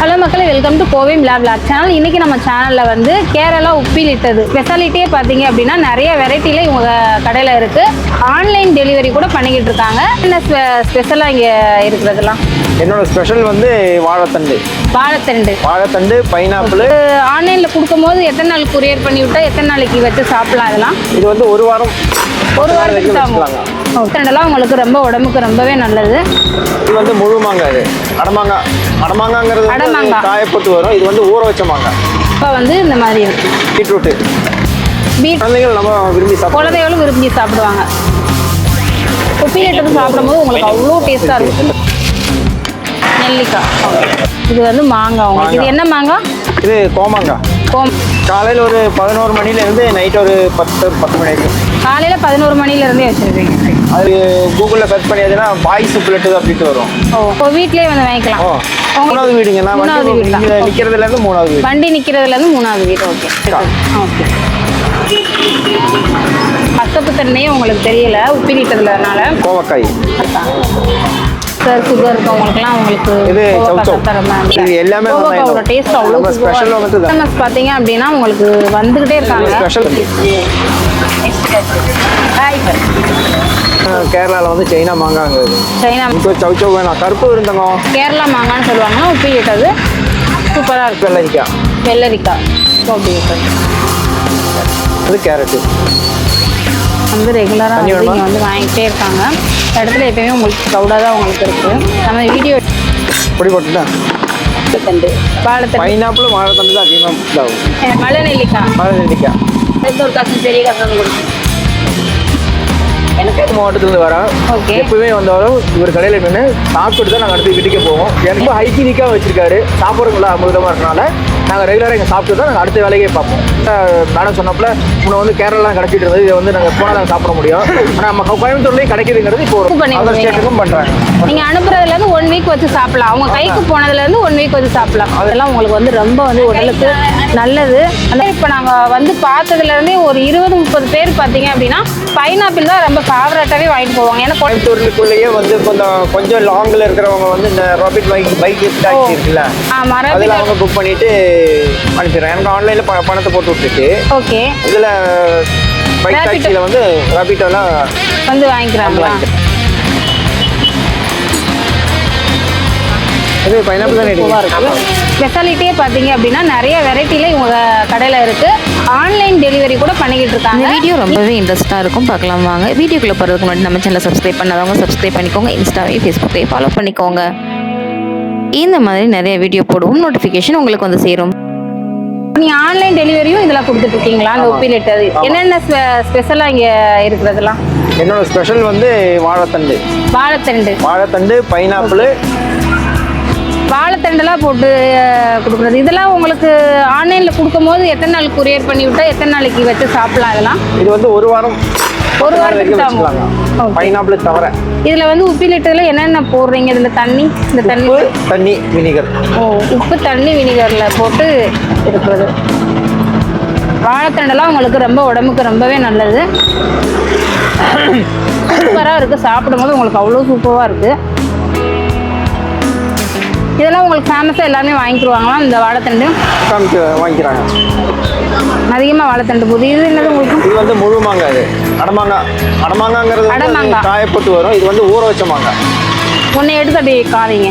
Hello மக்களே, welcome to Kovai vlog channel. இன்றைக்கி நம்ம சேனலில் வந்து கேரளா உப்பிலிட்டது ஸ்பெஷாலிட்டியே பார்த்தீங்க அப்படின்னா நிறைய வெரைட்டியில் இவங்க கடையில் இருக்குது. ஆன்லைன் டெலிவரி கூட பண்ணிக்கிட்டு இருக்காங்க. என்ன ஸ்பெஷலாக இங்கே இருக்கிறதுலாம்? என்னோட ஸ்பெஷல் வந்து வாழைத்தண்டு பைனாப்பிள். ஆன்லைனில் கொடுக்கும்போது எத்தனை நாள் கொரியர் பண்ணி விட்டால் எத்தனை நாளைக்கு வச்சு சாப்பிடலாம்? அதெல்லாம் இது வந்து ஒரு வாரத்துக்கு சாப்பிடலாம். ரெண்டெல்லாம் உங்களுக்கு ரொம்ப உடம்புக்கு ரொம்பவே நல்லது. இது வந்து முழு மாங்காய். இது அடமாங்காங்கிறது காயப்பட்டு வரும். இது வந்து ஊற வச்ச மாங்காய். இப்போ வந்து இந்த மாதிரி இருக்கு. பீட்ரூட்டு குழந்தைகள் நம்ம குழந்தைகளும் விரும்பி சாப்பிடுவாங்க. உப்பிலிட்டது சாப்பிடும்போது உங்களுக்கு அவ்வளோ டேஸ்ட்டாக இருக்கும். நெல்லிக்காய், இது வந்து மாங்காய். உங்களுக்கு இது என்ன மாங்காய்? இது கோமாங்காய். காலையில் ஒரு 11 மணிலேருந்து நைட் ஒரு 10 மணி வரைக்கும். காலையில் 11 மணிலேருந்தே வச்சுருப்பீங்க. அது கூகுளில் சர்ச் பண்ணியாச்சுன்னா பாய்ஸ் உப்பிலிட்டு அப்படின்ட்டு வரும். இப்போ வீட்லேயே வந்து வாங்கிக்கலாம். மூணாவது வீடுங்க. நான் நிற்கிறதுலேருந்து மூணாவது வீடு. வண்டி நிற்கிறதுலேருந்து மூணாவது வீடு. Okay okay. கசப்பு தன்மையே உங்களுக்கு தெரியல உப்பிலிட்டதுலனால. கோவக்காய் சுகர் இருக்கவங்களுக்குலாம் உங்களுக்கு இது எல்லாமே டேஸ்ட் அவ்வளோ ஸ்பெஷல். பார்த்தீங்க அப்படின்னா உங்களுக்கு வந்துகிட்டே இருக்காங்க. கேரளாவில் வந்து சைனா மாங்காங்கிறது. சைனா சௌச்சௌ வேணாம், கருப்பு இருந்தங்க கேரளா மாங்கான்னு சொல்லுவாங்க. உப்பிலிட்டது சூப்பராக இருக்கு. வெள்ளரிக்காய் அது கேரட்டு வந்து ரெகுலராக வந்து வந்து வாங்கிட்டே இருக்காங்க. இடத்துல எப்பயுமே உங்களுக்கு க்ரௌடாக தான் உங்களுக்கு இருக்குது. நம்ம வீடியோ பொடி போட்டுட்டேன். வாழைத்தண்டு பைனாப்பிள் வாழைத்தண்டு தான் அதிகமாக இதாகும். மழை நெல்லிக்காய் ஒரு காசு பெரிய காசு கொடுக்கும். எனக்கு மாவட்டத்துலேருந்து வரேன். எப்பவுமே வந்தாலும் இவர் கடையில் நின்று சாப்பிட்டு தான் நாங்கள் அடுத்து வீட்டுக்கே போவோம். ரொம்ப ஹைஜீனிக்காக வச்சிருக்காரு. சாப்பிட்றவங்கள அமிர்தமாக இருக்கனால நாங்கள் ரெகுலராக இங்கே சாப்பிட்டு தான் நாங்கள் அடுத்த வேலைக்கே பார்ப்போம். மேடம் சொன்னப்பல முன்ன வந்து கேரளாலாம் கிடைச்சிட்டு இருந்தது. இதை வந்து நாங்கள் போனால் நாங்கள் சாப்பிட முடியும். ஆனால் நம்ம கோயம்புத்தூர்லேயும் கிடைக்குதுங்கிறது இப்போ ஒரு ஸ்டேட்டுக்கும் பண்ணுறாங்க. நீங்கள் அனுப்புறதுலேருந்து 1 வீக் வச்சு சாப்பிடலாம். அவங்க கைக்கு போனதுலேருந்து 1 வீக் வச்சு சாப்பிடலாம். அதெல்லாம் உங்களுக்கு வந்து ரொம்ப வந்து உடலுக்கு நல்லது. அந்த இப்போ நாங்கள் வந்து பார்த்ததுலேருந்தே ஒரு 20-30 பேர் பார்த்தீங்க அப்படின்னா பைனாப்பிள் தான் ரொம்ப ஃபேவரட்டாகவே வாங்கிட்டு போவாங்க. ஏன்னா கோயம்புத்தூருக்குள்ளேயே வந்து கொஞ்சம் லாங்கில் இருக்கிறவங்க வந்து இந்த ராபிட் பைக் டாக்ஸி இருக்குல்ல, அதில் அவங்க புக் பண்ணிட்டு அனுப்பிடுறேன். எனக்கு ஆன்லைனில் பணத்தை போட்டு விட்டுட்டு ஓகே இதில் பைக் டாக்ஸியில் வந்து ராபிட்டோலாம் வந்து வாங்கிக்கிறாங்களா? இது பைனாப்பிள் தான் இருக்குது. ஸ்பெஷாலிட்டியே பார்த்தீங்க அப்படின்னா நிறைய வெரைட்டியில் இவங்க கடையில் இருக்குது. ஆன்லைன் டெலிவரி கூட பண்ணிக்கிட்டு இருக்காங்க. வீடியோ ரொம்பவே இன்ட்ரெஸ்ட்டாக இருக்கும், பார்க்கலாம் வாங்க. வீடியோக்குள்ளே போகிறதுக்கு முன்னாடி நம்ம சேனலை சப்ஸ்கிரைப் பண்ணாதவங்க சப்ஸ்கிரைப் பண்ணிக்கோங்க. இன்ஸ்டாவே ஃபேஸ்புக்கையும் ஃபாலோ பண்ணிக்கோங்க. இந்த மாதிரி நிறைய வீடியோ போடுவோம், நோட்டிஃபிகேஷன் உங்களுக்கு வந்து சேரும். நீங்கள் ஆன்லைன் டெலிவரியும் இதெல்லாம் கொடுத்துட்ருக்கீங்களா? அந்த உப்பிலிட்டது என்னென்ன ஸ்பெஷலாக இங்கே இருக்கிறதுலாம்? என்னோட ஸ்பெஷல் வந்து வாழைத்தண்டு பைனாப்பிள். வாழைத்தண்டெல்லாம் போட்டு கொடுக்குறது. இதெல்லாம் உங்களுக்கு ஆன்லைனில் கொடுக்கும்போது எத்தனை நாள் கொரியர் பண்ணி விட்டால் எத்தனை நாளைக்கு வச்சு சாப்பிடலாம்? இதெல்லாம் இது வந்து ஒரு வாரத்துக்கு தான். பைனாப்பிள் தவிர இதில் வந்து உப்பிலிட்டதில் என்னென்ன போடுறீங்க? இதில் தண்ணி வினிகர். உப்பு தண்ணி வினிகரில் போட்டு இருக்கிறது. வாழைத்தண்டெல்லாம் உங்களுக்கு ரொம்ப உடம்புக்கு ரொம்பவே நல்லது. சூப்பராக இருக்குது. சாப்பிடும்போது உங்களுக்கு அவ்வளோ சூப்பராக இருக்குது. இதெல்லாம் உங்களுக்கு ஃபேமஸாக எல்லாருமே வாங்கிக்குருவாங்களா? இந்த வாழைத்தண்டு வாங்கிக்கிறாங்க அதிகமாக. வாழைத்தண்டு போகுது. இது என்னது உங்களுக்கு? இது வந்து முழு மாங்காய். இது அடமாங்காங்கிறது காயப்பட்டு வரும். இது வந்து ஊற வச்ச மாங்காய். ஒன்றை எடுத்து அப்படியே காவிங்க.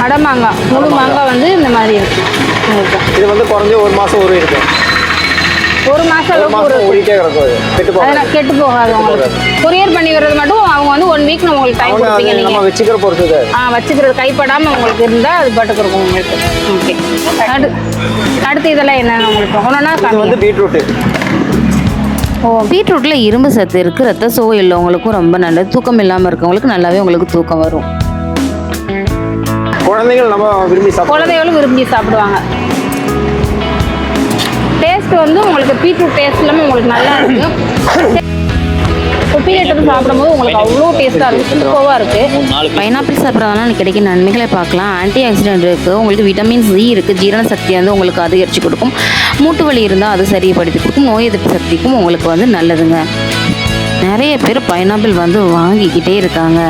அடமாங்காய் முழு மாங்காய் வந்து இந்த மாதிரி இருக்கு. இது வந்து குறைஞ்ச 1 மாதம் ஊறி இருக்கு. 1 மாதம் ஊறிட்டே கிடக்கும். கெட்டு போகாது. உங்களுக்கு கொரியர் பண்ணி வர்றது மட்டும் அவங்க வந்து 1 வீக் உங்களுக்கு டைம் கொடுப்பீங்க. நீங்கள் வச்சுக்கிற பொறுத்து வச்சுக்கிறது கைப்படாமல் உங்களுக்கு இருந்தால் அது பாட்டுக்கு இருக்கும் உங்களுக்கு. ஓகே. அடுத்து இதெல்லாம் என்னென்ன உங்களுக்கு ஒன்றுனா வந்து பீட்ரூட்டு. பீட்ரூட்டில் இரும்பு சத்து இருக்குது. ரத்த சோகை உள்ளவங்களுக்கும் ரொம்ப நல்லது. தூக்கம் இல்லாமல் இருக்கவங்களுக்கு நல்லாவே உங்களுக்கு தூக்கம் வரும். குழந்தைகளும் விரும்பி சாப்பிடுவாங்க. டேஸ்ட் வந்து உங்களுக்கு பீட்ரூட் டேஸ்ட் எல்லாமே உங்களுக்கு நல்லா இருக்குது. உப்பிலிட்டது சாப்பிடும்போது உங்களுக்கு அவ்வளோ டேஸ்ட்டாக இருக்குது, சூப்பராக இருக்குது. பைனாப்பிள் சாப்பிட்றதுனால கிடைக்கும் நன்மைகளை பார்க்கலாம். ஆன்டி ஆக்சிடென்ட் இருக்குது, உங்களுக்கு விட்டமின் சி இருக்குது. ஜீரண சக்தி வந்து உங்களுக்கு அதிகரித்து கொடுக்கும். மூட்டு வலி இருந்தால் அது சரிப்படுத்தி கொடுக்கும். நோய் எதிர்ப்பு சக்திக்கும் உங்களுக்கு வந்து நல்லதுங்க. நிறைய பேர் பைனாப்பிள் வந்து வாங்கிக்கிட்டே இருக்காங்க.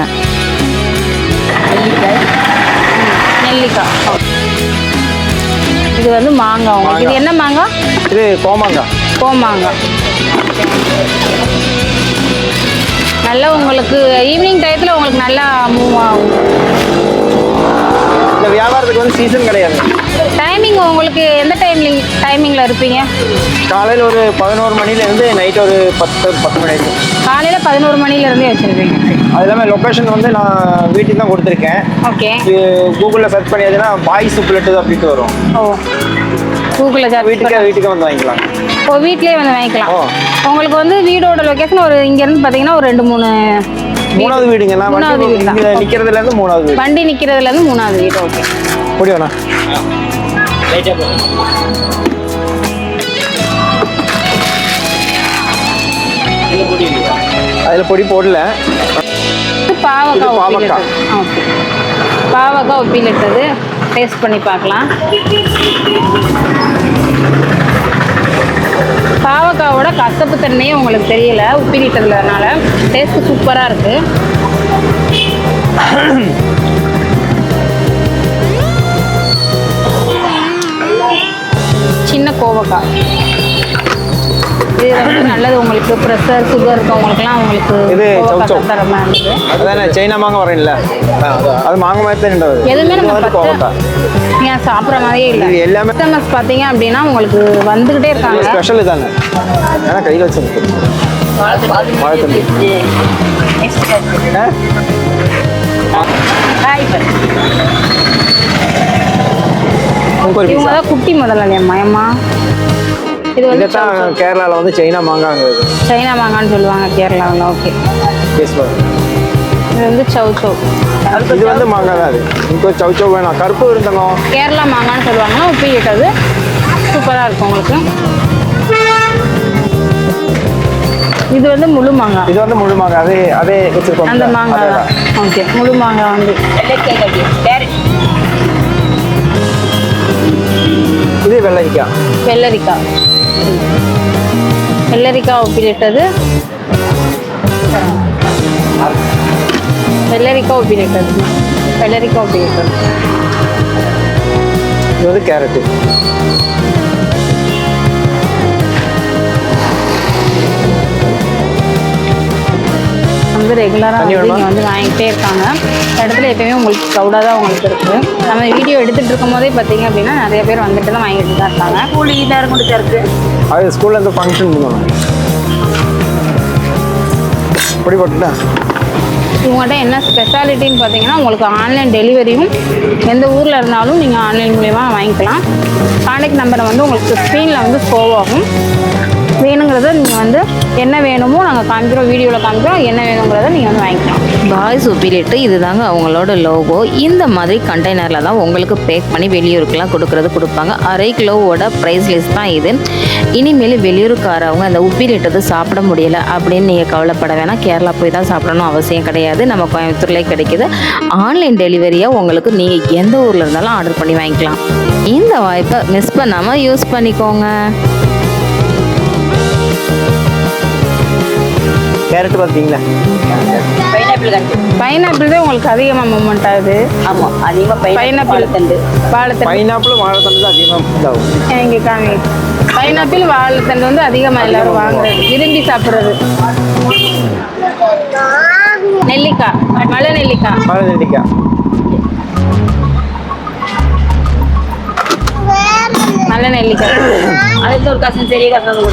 நெல்லிக்காய். இது வந்து மாங்காய் உங்களுக்கு. இது என்ன மாங்காய்? இது கோமாங்காய். கோமாங்காய். நல்லா உங்களுக்கு ஈவினிங் டயத்தில் உங்களுக்கு நல்லா மூவ் ஆகும். இந்த வியாபாரத்துக்கு வந்து சீசன் கிடையாது. டைமிங் உங்களுக்கு எந்த டைமிங்கில் இருப்பீங்க? காலையில் ஒரு 11 மணிலேருந்து நைட் ஒரு 10 மணி வரைக்கும். காலையில் 11 மணிலேருந்தே வச்சுருப்பீங்க. அது இல்லாமல் லொக்கேஷன் வந்து நான் வீட்டுக்கு தான் கொடுத்துருக்கேன். ஓகே. கூகுளில் சர்ச் பண்ணியாச்சுன்னா பாய்ஸ் உப்புலட்டு அப்படின்ட்டு வரும். ஓ, கூகுளில் வீட்டுக்கு வந்து வாங்கிக்கலாம். ஓ, வீட்லேயே வந்து வாங்கிக்கலாம். உங்களுக்கு வந்து வீடோட லொக்கேஷன் ஒரு இங்கேருந்து பார்த்தீங்கன்னா ஒரு 2-3 மூணாவது வீடுங்க. நான் மூணாவது வீடு தான். நிற்கிறதுலேருந்து மூணாவது வீடு. வண்டி நிற்கிறதுலேருந்து மூணாவது வீடு. ஓகே, முடியும்ண்ணா. அதில் பொடி போடல. பாவக்காய் உப்பிலிட்டது. ஓகே, பாவக்காய் உப்பிலிட்டது டேஸ்ட் பண்ணி பார்க்கலாம். பாவக்காவோட கசப்பு தன்மையே உங்களுக்கு தெரியல உப்பிலிட்டதுனால. டேஸ்ட் சூப்பராக இருக்கு. சின்ன கோவக்காய் இது வந்து நல்லது உங்களுக்கு. ப்ரெஷர் சுகர் இருக்கவங்களுக்குலாம் உங்களுக்கு இது கோவக்காய் தர மாதிரி இருந்தது. அதானே சைனா மாங்காய் வரேன்ல, அது மாங்காய் மாதிரி தான் இருந்தது. எதுவுமே நம்ம நீங்கள் சாப்பிட்ற மாதிரியே இல்லை. எல்லாமே கஸ்டமர்ஸ் பார்த்தீங்க அப்படின்னா உங்களுக்கு வந்துக்கிட்டே இருக்காங்க. ஸ்பெஷல் தானே. ஏன்னா கையில் வச்சுருக்கு வாழைத்தம்பி. இவங்க தான் குட்டி முதலாளியம்மா. அம்மா இது வந்து கேரளாவில் வந்து சைனா மாங்காங்கிறது. சைனா மாங்கான்னு சொல்லுவாங்க கேரளாவில். ஓகே, இது வந்து சௌச்சௌ. இது வந்து மாங்காய் தான். அது இப்போ சௌச்சௌ வேணாம், கருப்பு இருந்தங்க. கேரளா மாங்கான்னு சொல்லுவாங்கன்னா உப்பிலிட்டது சூப்பராக இருக்கும் உங்களுக்கு. இது வந்து முழு மாங்காய். இது வந்து முழு மாங்காய். அதே வச்சிருக்கோம் அந்த மாங்காய். ஓகே, முழு மாங்காய் வந்து இது வெள்ளரிக்காய். வெள்ளரிக்காய். வெள்ளரிக்காய் உப்பிலிட்டது. வெள்ளரிக்காய் உப்பிலிட்டது. வெள்ளரிக்காய் உப்பிலிட்டது. இது வந்து கேரட்டு. வந்து ரெகுலராக இங்கே வந்து வாங்கிட்டே இருக்காங்க. இடத்துல எப்பயுமே உங்களுக்கு க்ரௌடாக தான் உங்களுக்கு இருக்குது. நம்ம வீடியோ எடுத்துகிட்டு இருக்கும் போதே பார்த்தீங்க அப்படின்னா நிறைய பேர் வந்துட்டு தான் வாங்கிட்டு தான் இருக்காங்க. ஸ்கூல் நேரம் கொடுத்தா இருக்குது. அது ஸ்கூலில் இருந்து ஃபங்க்ஷன் பண்ணுவாங்க. பொடி போட்டுட்டா இவங்கள்ட்ட என்ன ஸ்பெஷாலிட்டின்னு பார்த்தீங்கன்னா உங்களுக்கு ஆன்லைன் டெலிவரியும் எந்த ஊரில் இருந்தாலும் நீங்கள் ஆன்லைன் மூலயமா வாங்கிக்கலாம். கான்டாக்ட் நம்பரை வந்து உங்களுக்கு ஸ்க்ரீனில் வந்து ஷோ ஆகும். வேணுங்கிறத நீங்கள் வந்து என்ன வேணுமோ நாங்கள் காமிக்கிறோம், வீடியோவில் காமிக்கிறோம். என்ன வேணுங்கிறத நீங்கள் வந்து வாங்கிக்கலாம். பாய்ஸ் உப்பிலிட்டு இதுதாங்க அவங்களோட லோகோ. இந்த மாதிரி கண்டெய்னரில் தான் உங்களுக்கு பேக் பண்ணி வெளியூருக்குலாம் கொடுப்பாங்க. 1/2 கிலோவோட ப்ரைஸ் லிஸ்ட் தான் இது. இனிமேல் வெளியூருக்காரவங்க அந்த உப்பிலிட்டது சாப்பிட முடியலை அப்படின்னு நீங்கள் கவலைப்பட வேணாம். கேரளா போய் தான் சாப்பிடணும் அவசியம் கிடையாது. நம்ம கோயம்புத்தூர்லேயே கிடைக்கிது. ஆன்லைன் டெலிவரியாக உங்களுக்கு நீங்கள் எந்த ஊரில் இருந்தாலும் ஆர்டர் பண்ணி வாங்கிக்கலாம். இந்த வாய்ப்பை மிஸ் பண்ணாமல் யூஸ் பண்ணிக்கோங்க. கேரட் பார்த்தீங்களா? பைனாப்பிள் தான் உங்களுக்கு அதிகமாக மூவ்மெண்ட் ஆகுது. ஆமாம், அதிகமாக பைனாப்பிள் தண்டு வாழைத்தண்டு. பைனாப்பிள் வாழைத்தண்டு தான் அதிகமாக இங்கே காமி. பைனாப்பிள் வாழைத்தண்டு வந்து அதிகமாக எல்லாரும் வாங்குறது, விரும்பி சாப்பிட்றது. நெல்லிக்காய், மலை நெல்லிக்காய். மலை நெல்லிக்காய். நல்ல நெல்லிக்காய். அதுக்கு ஒரு காசு பெரிய காசு.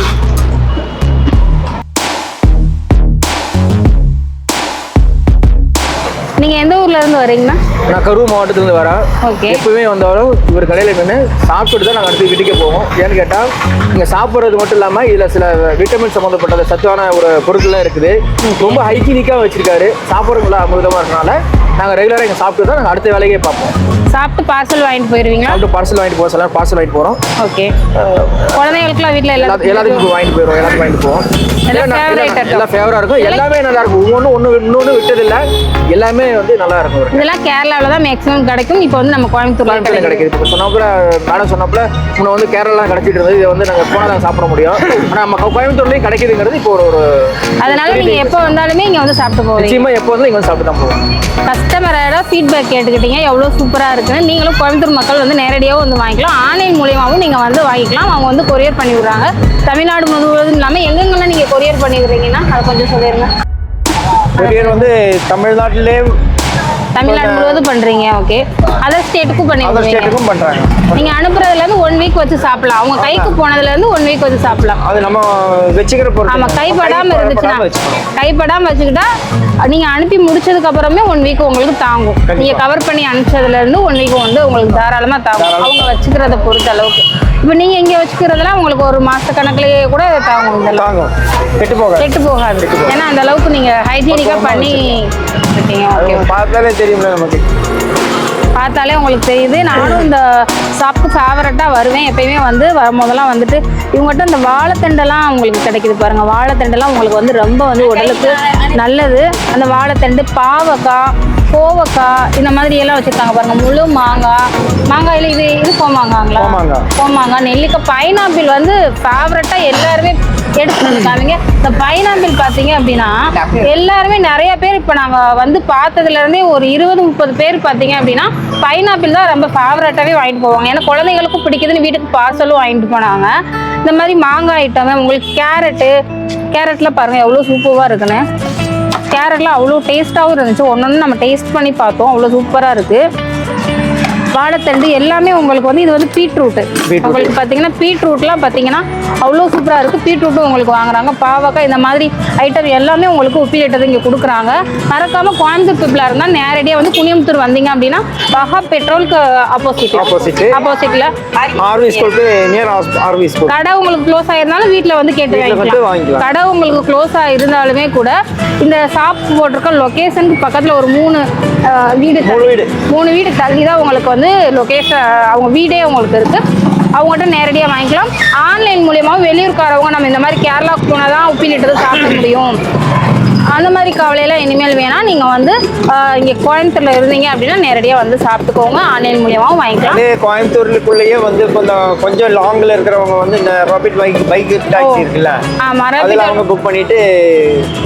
நீங்க எந்த ஊர்ல இருந்து வரீங்கண்ணா? நான் கரூர் மாவட்டத்துலேருந்து வரேன். ஓகே. எப்பவுமே வந்தாலும் இவர் கடையில் நின்று சாப்பிட்டு தான் நாங்கள் அடுத்து வீட்டுக்கே போவோம். ஏன்னு கேட்டால் இங்கே சாப்பிட்றது மட்டும் இல்லாமல் இதில் சில விட்டமின் சம்மந்தப்பட்ட சத்தான ஒரு பொருட்கள்லாம் இருக்குது. ரொம்ப ஹைஜீனிக்காக வச்சிருக்காரு. சாப்பிட்றவங்களா அமிர்தமாக இருக்கனால நாங்கள் ரெகுலராக இங்கே சாப்பிட்டு தான் நாங்கள் அடுத்த வேலைக்கே பார்ப்போம். சாப்பிட்டு பார்சல் வாங்கிட்டு போயிருவீங்களா? சாப்பிட்டு பார்சல் வாங்கிட்டு போவோம். சில பார்சல் வாங்கிட்டு போகிறோம். ஓகே. குழந்தைகளுக்குலாம் வீட்டில் எல்லாத்துக்கும் வாங்கிட்டு போயிடுவோம். எல்லாத்துக்கும் வாங்கிட்டு போவோம். எல்லாம் ஃபேவராக இருக்கும். எல்லாமே நல்லா இருக்கும். இன்னொன்று விட்டதில்லை. எல்லாமே வந்து நல்லா இருக்கும். இதெல்லாம் கேரளாவில் தான் மேக்ஸிமம் கிடைக்கும். இப்போ வந்து நம்ம கோயம்புத்தூர்ல கிடைக்குது. இப்போ சொன்னப்பல மேடம் சொன்னப்பல முன்ன வந்து கேரளா கிடைச்சிட்டு இருந்தது. இதை வந்து நாங்கள் போனால் தான் சாப்பிட முடியும். ஆனால் நம்ம கோயம்புத்தூர்லேயும் கிடைக்குதுங்கிறது இப்போ ஒரு அதனால நீங்கள் எப்போ வந்தாலுமே இங்கே வந்து சாப்பிட்டு போவீங்க. நிச்சயமாக எப்போ வந்து இங்கே வந்து சாப்பிட்டு தான் போவோம். கஸ்டமரோட ஃபீட்பேக் கேட்டுக்கிட்டீங்க எவ்வளோ சூப்பராக இருக்குன்னு. நீங்களும் கோயம்புத்தூர் மக்கள் வந்து நேரடியாகவும் வந்து வாங்கிக்கலாம், ஆன்லைன் மூலியமாகவும் நீங்கள் வந்து வாங்கிக்கலாம். அவங்க வந்து கொரியர் பண்ணி விடுறாங்க. தமிழ்நாடு முழுவதும் இல்லாமல் எங்கெங்கெல்லாம் நீங்கள் கொரியர் பண்ணி விடுறீங்கன்னா அதை கொஞ்சம் சொல்லிடுங்க. கொரியர் வந்து தமிழ்நாட்டிலே தமிழ்நாடு முழுவதும் பண்றீங்க. ஓகே, அதர் ஸ்டேட்டுக்கும் பண்ணி அதர் விடுவீங்க. ஸ்டேட்டுக்கும் பண்றாங்க. நீங்க அனுப்புறதுல இருந்து 1 வீக் வச்சு சாப்பிடலாம். அவங்க கைக்கு போனதுல இருந்து 1 வீக் வச்சு சாப்பிடலாம். அது நம்ம வச்சுக்கிற பொறுத்து. ஆமா, கைப்படாம இருந்துச்சுன்னா கைப்படாம வச்சுக்கிட்டா நீங்க அனுப்பி முடிச்சதுக்கு அப்புறமே 1 வீக் உங்களுக்கு தாங்கும். நீங்க கவர் பண்ணி அனுப்பிச்சதுல இருந்து 1 வீக் வந்து உங்களுக்கு தாராளமா தாங்கும். அவங்க வச்சுக்கிறத பொறுத்த அளவுக்கு. இப்போ நீங்க இங்க வச்சுக்கிறதுலாம் உங்களுக்கு ஒரு மாச கணக்குலயே கூட தாங்கும். இதெல்லாம் கெட்டு போகாது. ஏன்னா அந்த அளவுக்கு நீங்க ஹைஜீனிக்கா பண்ணி இருக்கீங்க. ஓகே, பார்த்தாலே தெரியும்ல நமக்கு. பார்த்தாலே உங்களுக்கு தெரியுது. நானும் இந்த ஷாப்புக்கு ஃபேவரட்டாக வருவேன் எப்பயுமே. வந்து வரும்போதெல்லாம் வந்துட்டு இவங்ககிட்ட இந்த வாழைத்தண்டெல்லாம் உங்களுக்கு கிடைக்குது பாருங்கள். வாழைத்தண்டெல்லாம் உங்களுக்கு வந்து ரொம்ப வந்து உடலுக்கு நல்லது. அந்த வாழைத்தண்டு, பாவக்காய், கோவக்காய், இந்த மாதிரி எல்லாம் வச்சுருக்காங்க பாருங்கள். முழு மாங்காயில் இது கோமாங்காங்களா? கோமாங்காய், நெல்லிக்காய், பைனாப்பிள் வந்து ஃபேவரட்டாக எல்லாருமே எடுத்துட்டு வந்துருக்காங்க. இந்த பைனாப்பிள் பார்த்தீங்க அப்படின்னா எல்லாருமே நிறைய பேர் இப்போ நாங்கள் வந்து பார்த்ததுலேருந்தே ஒரு 20-30 பேர் பார்த்தீங்க அப்படின்னா பைனாப்பிள் தான் ரொம்ப ஃபேவரட்டாகவே வாங்கிட்டு போவாங்க. ஏன்னா குழந்தைங்களுக்கும் பிடிக்குதுன்னு வீட்டுக்கு பார்சலும் வாங்கிட்டு போனாங்க. இந்த மாதிரி மாங்காய் ஐட்டம், உங்களுக்கு கேரட்டில் பாருங்கள் எவ்வளோ சூப்பராக இருக்குன்னு. கேரட்லாம் அவ்வளோ டேஸ்ட்டாகவும் இருந்துச்சு. ஒன்று நம்ம டேஸ்ட் பண்ணி பார்த்தோம், அவ்வளோ சூப்பராக இருக்குது. வாழைத்தண்டு எல்லாமே உங்களுக்கு வந்து இது வந்து பீட்ரூட்டு. உங்களுக்கு பார்த்தீங்கன்னா பீட்ரூட்லாம் பார்த்தீங்கன்னா அவ்வளோ சூப்பராக இருக்குது. பீட்ரூட்டும் உங்களுக்கு வாங்குறாங்க. பாவக்காய், இந்த மாதிரி ஐட்டம் எல்லாமே உங்களுக்கு உப்பிலிட்டது இங்கே கொடுக்குறாங்க. மறக்காமல் கோயம்புத்தூர் பீப்புளாக இருந்தால் நேரடியாக வந்து குனியம்புத்தூர் வந்தீங்க அப்படின்னா வஹாப் பெட்ரோலுக்கு ஆப்போசிட்டில் கடை உங்களுக்கு க்ளோஸ் ஆகிருந்தாலும் வீட்டில் வந்து கேட்டு வாங்கிக்கலாம். கடை உங்களுக்கு க்ளோஸ் ஆகிருந்தாலுமே கூட இந்த ஷாப் போட்டிருக்க லொக்கேஷனுக்கு பக்கத்தில் ஒரு 3 வீடு தள்ளி தான் உங்களுக்கு வந்து லொகேஷன், அவங்க வீடே உங்களுக்கு இருக்குது. அவங்ககிட்ட நேரடியாக வாங்கிக்கலாம். ஆன்லைன் மூலியமாக வெளியூர்காரவங்க நம்ம இந்த மாதிரி கேரளாவுக்கு போனால் தான் உப்பிலிட்டது சாப்பிட முடியும், அந்த மாதிரி கவலையெல்லாம் இனிமேல் வேணாம். நீங்கள் வந்து இங்கே கோயம்புத்தூரில் இருந்தீங்க அப்படின்னா நேரடியாக வந்து சாப்பிட்டுக்கோங்க. ஆன்லைன் மூலியமாகவும் வாங்கிக்கலாம். கோயம்புத்தூருக்குள்ளேயே வந்து கொஞ்சம் லாங்கில் இருக்கிறவங்க வந்து இந்த ராபிட் பைக் டாக்ஸி இருக்குல்ல, அதில் அவங்க புக் பண்ணிட்டு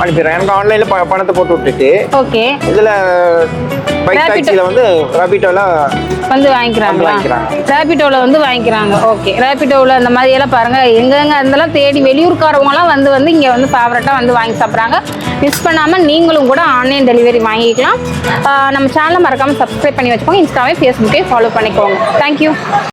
அனுப்பிடுறாங்க. எனக்கு ஆன்லைனில் பணத்தை போட்டு விட்டுட்டு ஓகே இதில் பைக் டாக்ஸியில் வந்து ராபிட்டோவில் வந்து வாங்கிக்கிறாங்க. ரேபிட்டோவில் வந்து வாங்கிக்கிறாங்க. ஓகே, ரேபிட்டோவில் இந்த மாதிரி எல்லாம் பாருங்கள் எங்கெங்கே இருந்தெல்லாம் தேடி வெளியூர்காரவங்களாம் வந்து இங்கே வந்து ஃபேவரட்டாக வந்து வாங்கி சாப்பிட்றாங்க. மிஸ் பண்ணாமல் நீங்களும் கூட ஆன்லைன் டெலிவரி வாங்கிக்கலாம். நம்ம சேனலை மறக்காமல் சப்ஸ்கிரைப் பண்ணி வச்சுக்கோங்க. இன்ஸ்டாவே ஃபேஸ்புக்கே ஃபாலோ பண்ணிக்கோங்க. தேங்க்யூ.